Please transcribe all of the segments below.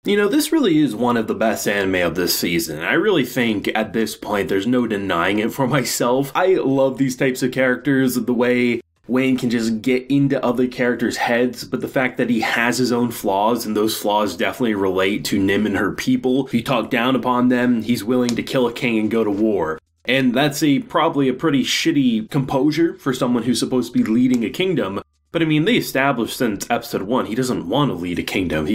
You know, this really is one of the best anime of this season. I really think at this point there's no denying it for myself. I love these types of characters, the way Wayne can just get into other characters' heads, but the fact that he has his own flaws, and those flaws definitely relate to Nim and her people. If you talk down upon them, he's willing to kill a king and go to war. And that's probably a pretty shitty composure for someone who's supposed to be leading a kingdom. But I mean, they established since episode 1, he doesn't want to lead a kingdom.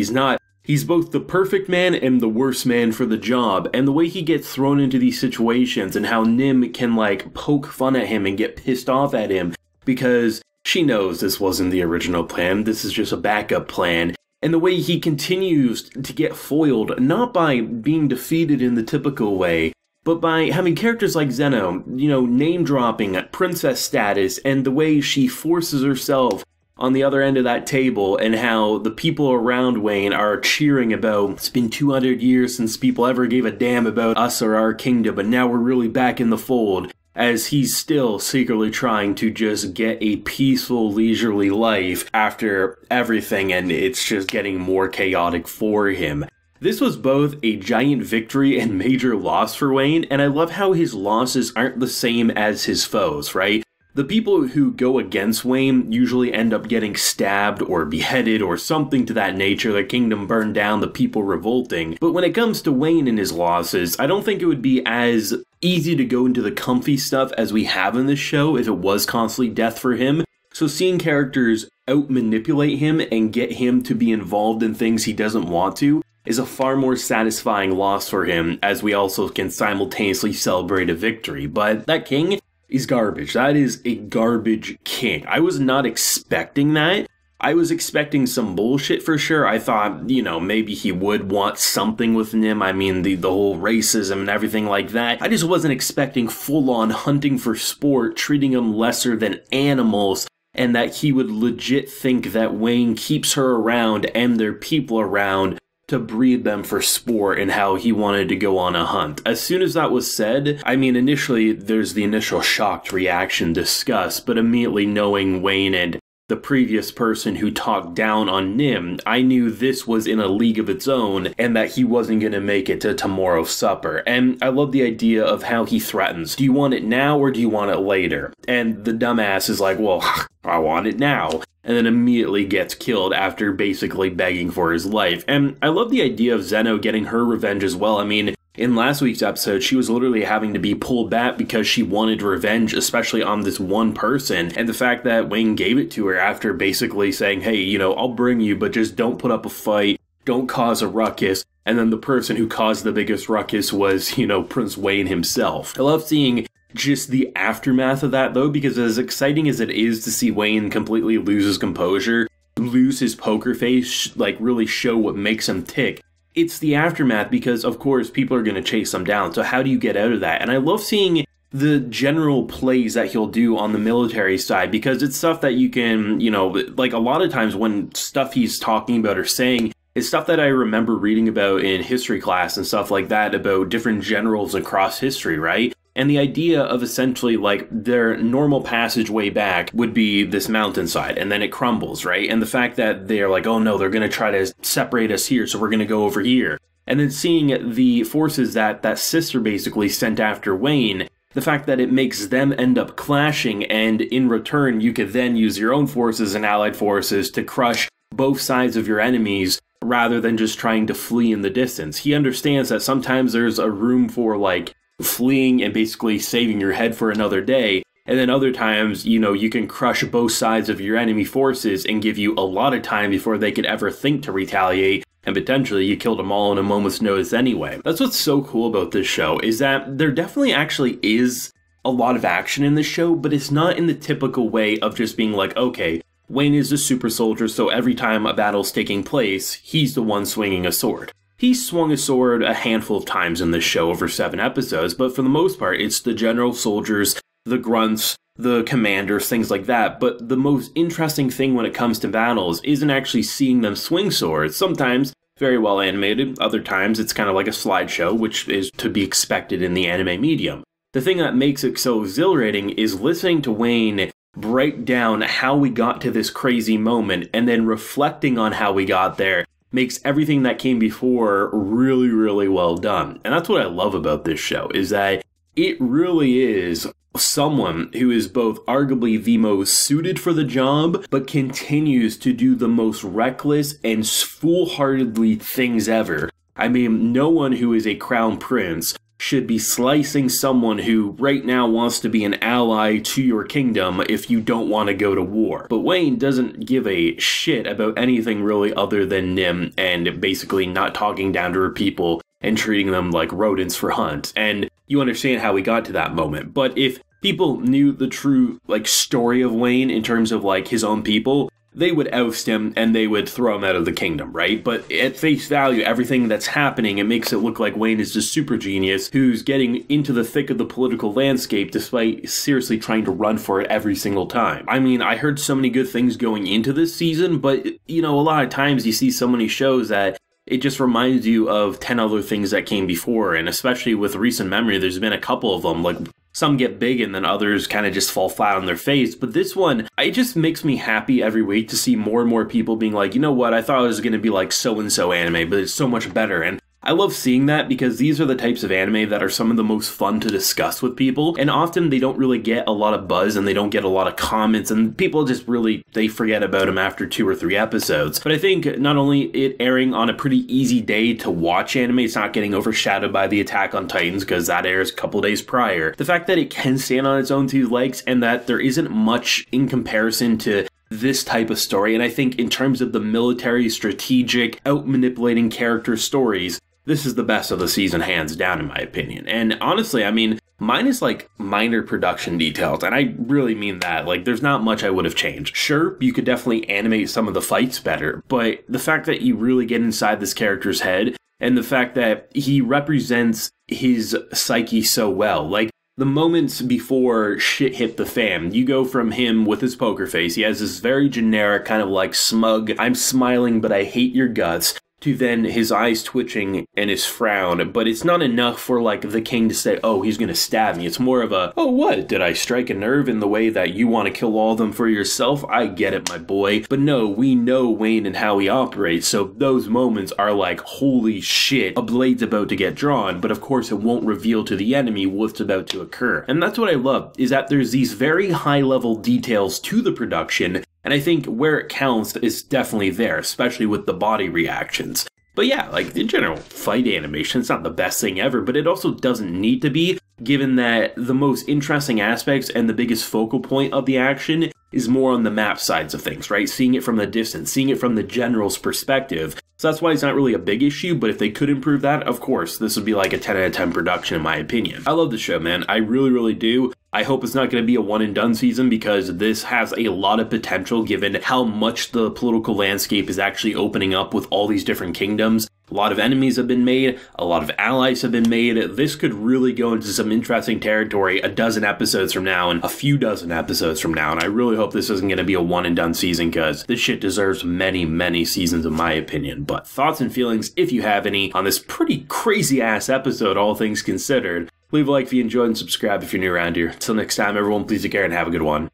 He's both the perfect man and the worst man for the job, and the way he gets thrown into these situations and how Nim can like poke fun at him and get pissed off at him because she knows this wasn't the original plan, this is just a backup plan, and the way he continues to get foiled, not by being defeated in the typical way, but by having characters like Zeno, you know, name-dropping at princess status, and the way she forces herself on the other end of that table, and how the people around Wayne are cheering about, it's been 200 years since people ever gave a damn about us or our kingdom, but now we're really back in the fold, as he's still secretly trying to just get a peaceful, leisurely life after everything, and it's just getting more chaotic for him. This was both a giant victory and major loss for Wayne, and I love how his losses aren't the same as his foes, right? The people who go against Wayne usually end up getting stabbed or beheaded or something to that nature, the kingdom burned down, the people revolting. But when it comes to Wayne and his losses, I don't think it would be as easy to go into the comfy stuff as we have in this show if it was constantly death for him. So seeing characters out-manipulate him and get him to be involved in things he doesn't want to is a far more satisfying loss for him, as we also can simultaneously celebrate a victory. But that king is garbage. That is a garbage king. I was not expecting that. I was expecting some bullshit for sure. I thought, you know, maybe he would want something with Nim. I mean, the whole racism and everything like that. I just wasn't expecting full-on hunting for sport, treating them lesser than animals, and that he would legit think that Wayne keeps her around and their people around to breed them for sport, and how he wanted to go on a hunt. As soon as that was said, I mean, initially there's the initial shocked reaction, disgust, but immediately knowing Wayne and the previous person who talked down on Nim, I knew this was in a league of its own and that he wasn't going to make it to tomorrow's supper. And I love the idea of how he threatens. Do you want it now or do you want it later? And the dumbass is like, well, I want it now. And then immediately gets killed after basically begging for his life. And I love the idea of Zeno getting her revenge as well. I mean, in last week's episode, she was literally having to be pulled back because she wanted revenge, especially on this one person. And the fact that Wayne gave it to her after basically saying, hey, you know, I'll bring you, but just don't put up a fight, don't cause a ruckus. And then the person who caused the biggest ruckus was, you know, Prince Wayne himself. I love seeing just the aftermath of that, though, because as exciting as it is to see Wayne completely lose his composure, lose his poker face, like really show what makes him tick, it's the aftermath because, of course, people are going to chase him down. So how do you get out of that? And I love seeing the general plays that he'll do on the military side, because it's stuff that you can, you know, like a lot of times when stuff he's talking about or saying is stuff that I remember reading about in history class and stuff like that about different generals across history, right? And the idea of essentially like their normal passageway back would be this mountainside, and then it crumbles, right? And the fact that they're like, oh no, they're going to try to separate us here, so we're going to go over here. And then seeing the forces that sister basically sent after Wayne, the fact that it makes them end up clashing, and in return you could then use your own forces and allied forces to crush both sides of your enemies rather than just trying to flee in the distance. He understands that sometimes there's a room for like fleeing and basically saving your head for another day, and then other times, you know, you can crush both sides of your enemy forces and give you a lot of time before they could ever think to retaliate, and potentially you killed them all in a moment's notice anyway. That's what's so cool about this show, is that there definitely actually is a lot of action in this show, but it's not in the typical way of just being like, okay, Wayne is a super soldier, so every time a battle's taking place, he's the one swinging a sword. He's swung a sword a handful of times in this show over 7 episodes, but for the most part, it's the general soldiers, the grunts, the commanders, things like that. But the most interesting thing when it comes to battles isn't actually seeing them swing swords. Sometimes very well animated, other times it's kind of like a slideshow, which is to be expected in the anime medium. The thing that makes it so exhilarating is listening to Wayne break down how we got to this crazy moment and then reflecting on how we got there, makes everything that came before really, really well done. And that's what I love about this show, is that it really is someone who is both arguably the most suited for the job, but continues to do the most reckless and foolhardily things ever. I mean, no one who is a crown prince should be slicing someone who right now wants to be an ally to your kingdom if you don't want to go to war. But Wayne doesn't give a shit about anything really other than Nim and basically not talking down to her people and treating them like rodents for hunt. And you understand how we got to that moment. But if people knew the true story of Wayne in terms of his own people, they would oust him and they would throw him out of the kingdom, right? But at face value, everything that's happening, it makes it look like Wayne is this super genius who's getting into the thick of the political landscape despite seriously trying to run for it every single time. I mean, I heard so many good things going into this season, but a lot of times you see so many shows that it just reminds you of 10 other things that came before, and especially with recent memory, there's been a couple of them, some get big and then others kind of just fall flat on their face. But this one, it just makes me happy every week to see more and more people being like, you know what, I thought it was going to be like so-and-so anime, but it's so much better. And I love seeing that because these are the types of anime that are some of the most fun to discuss with people. And often they don't really get a lot of buzz and they don't get a lot of comments, and people just they forget about them after 2 or 3 episodes. But I think not only it airing on a pretty easy day to watch anime, it's not getting overshadowed by the Attack on Titans because that airs a couple days prior. The fact that it can stand on its own 2 legs and that there isn't much in comparison to this type of story. And I think in terms of the military, strategic, out-manipulating character stories, this is the best of the season, hands down, in my opinion. And honestly, I mean, minus minor production details, and I really mean that. There's not much I would have changed. Sure, you could definitely animate some of the fights better, but the fact that you really get inside this character's head, and the fact that he represents his psyche so well, the moments before shit hit the fan, you go from him with his poker face, he has this very generic kind of smug, I'm smiling but I hate your guts, to then his eyes twitching and his frown, but it's not enough for the king to say, oh, he's gonna stab me. It's more of a, oh, what, did I strike a nerve in the way that you want to kill all of them for yourself? I get it, my boy. But no, we know Wayne and how he operates, so those moments are holy shit, a blade's about to get drawn, but of course it won't reveal to the enemy what's about to occur. And that's what I love, is that there's these very high level details to the production, and I think where it counts is definitely there, especially with the body reactions. But yeah, in general, fight animation, it's not the best thing ever, but it also doesn't need to be, given that the most interesting aspects and the biggest focal point of the action is more on the map sides of things, right? Seeing it from the distance, seeing it from the general's perspective. So that's why it's not really a big issue, but if they could improve that, of course, this would be a 10 out of 10 production in my opinion. I love the show, man. I really, really do. I hope it's not going to be a one and done season because this has a lot of potential given how much the political landscape is actually opening up with all these different kingdoms. A lot of enemies have been made, a lot of allies have been made. This could really go into some interesting territory a dozen episodes from now and a few dozen episodes from now, and I really hope this isn't going to be a one and done season because this shit deserves many, many seasons in my opinion. But thoughts and feelings, if you have any, on this pretty crazy ass episode, all things considered. Leave a like if you enjoyed and subscribe if you're new around here. Until next time, everyone, please take care and have a good one.